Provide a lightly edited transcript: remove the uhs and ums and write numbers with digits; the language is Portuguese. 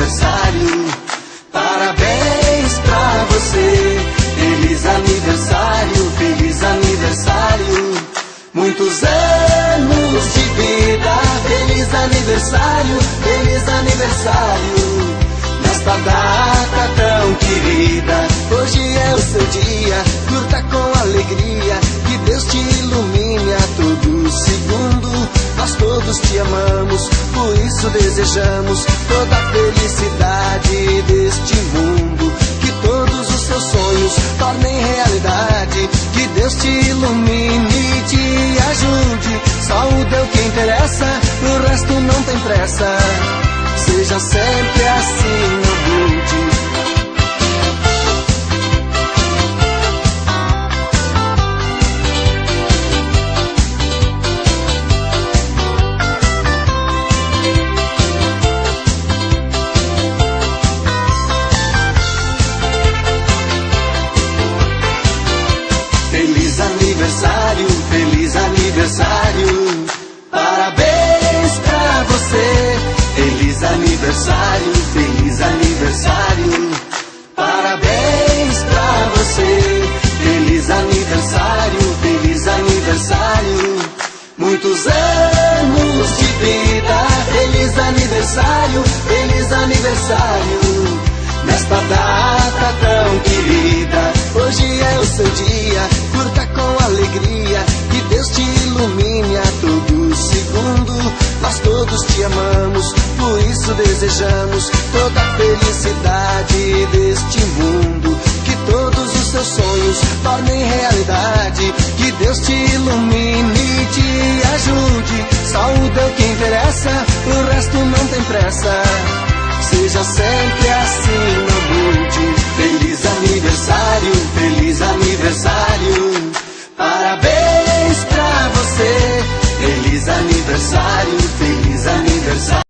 aniversário. Parabéns pra você. Feliz aniversário, feliz aniversário. Muitos anos de vida. Feliz aniversário, feliz aniversário. Nesta data tão querida, hoje é o seu dia. Curta com alegria, que Deus te ilumine a todo segundo. Nós todos te amamos, por isso desejamos toda a felicidade deste mundo. Que todos os seus sonhos tornem realidade. Que Deus te ilumine e te ajude. Saúde é o que interessa, o resto não tem pressa. Seja sempre assim, humilde. Feliz aniversário, feliz aniversário. Parabéns pra você. Feliz aniversário, feliz aniversário. Parabéns pra você. Feliz aniversário, feliz aniversário. Muitos anos de vida. Feliz aniversário, feliz aniversário. Nesta data tão querida, hoje é o seu dia. Curta com alegria, que Deus te ilumine a todo segundo. Nós todos te amamos, por isso desejamos toda a felicidade deste mundo. Que todos os seus sonhos tornem realidade. Que Deus te ilumine e te ajude. Saúde é o que interessa, o resto não tem pressa. Seja sempre assim.